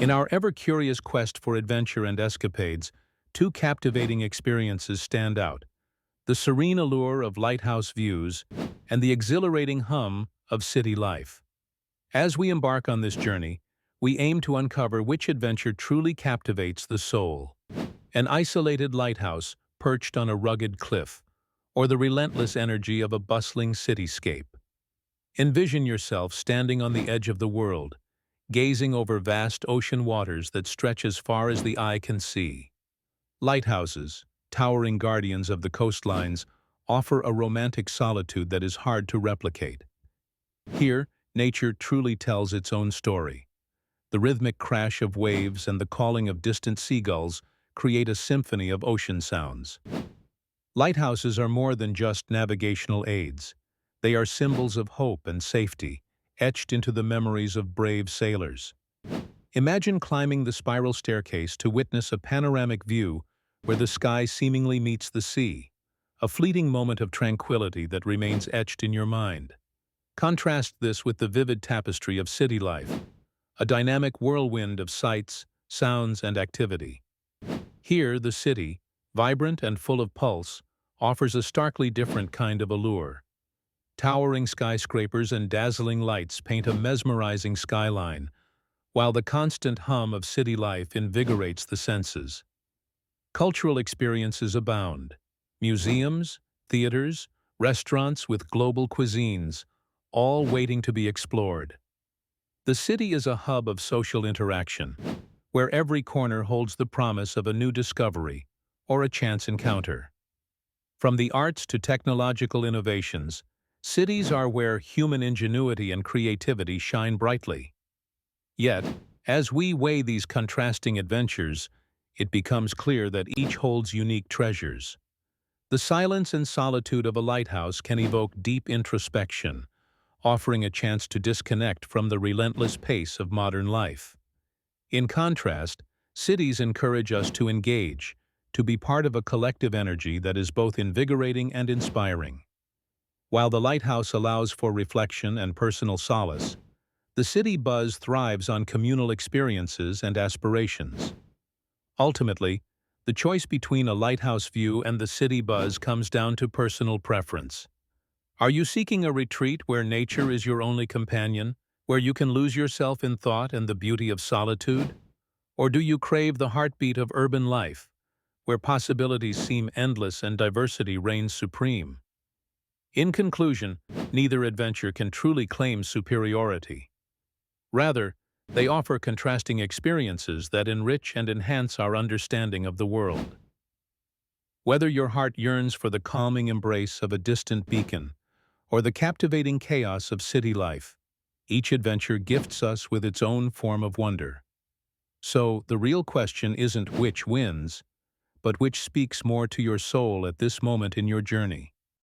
In our ever-curious quest for adventure and escapades, two captivating experiences stand out: the serene allure of lighthouse views and the exhilarating hum of city life. As we embark on this journey, we aim to uncover which adventure truly captivates the soul: an isolated lighthouse perched on a rugged cliff, or the relentless energy of a bustling cityscape. Envision yourself standing on the edge of the world, gazing over vast ocean waters that stretch as far as the eye can see. Lighthouses, towering guardians of the coastlines, offer a romantic solitude that is hard to replicate. Here, nature truly tells its own story. The rhythmic crash of waves and the calling of distant seagulls create a symphony of ocean sounds. Lighthouses are more than just navigational aids. They are symbols of hope and safety, etched into the memories of brave sailors. Imagine climbing the spiral staircase to witness a panoramic view where the sky seemingly meets the sea, a fleeting moment of tranquility that remains etched in your mind. Contrast this with the vivid tapestry of city life, a dynamic whirlwind of sights, sounds, and activity. Here, the city, vibrant and full of pulse, offers a starkly different kind of allure. Towering skyscrapers and dazzling lights paint a mesmerizing skyline, while the constant hum of city life invigorates the senses. Cultural experiences abound: museums, theaters, restaurants with global cuisines, all waiting to be explored. The city is a hub of social interaction, where every corner holds the promise of a new discovery or a chance encounter. From the arts to technological innovations, cities are where human ingenuity and creativity shine brightly. Yet, as we weigh these contrasting adventures, it becomes clear that each holds unique treasures. The silence and solitude of a lighthouse can evoke deep introspection, offering a chance to disconnect from the relentless pace of modern life. In contrast, cities encourage us to engage, to be part of a collective energy that is both invigorating and inspiring. While the lighthouse allows for reflection and personal solace, the city buzz thrives on communal experiences and aspirations. Ultimately, the choice between a lighthouse view and the city buzz comes down to personal preference. Are you seeking a retreat where nature is your only companion, where you can lose yourself in thought and the beauty of solitude? Or do you crave the heartbeat of urban life, where possibilities seem endless and diversity reigns supreme? In conclusion, neither adventure can truly claim superiority. Rather, they offer contrasting experiences that enrich and enhance our understanding of the world. Whether your heart yearns for the calming embrace of a distant beacon or the captivating chaos of city life, each adventure gifts us with its own form of wonder. So, the real question isn't which wins, but which speaks more to your soul at this moment in your journey.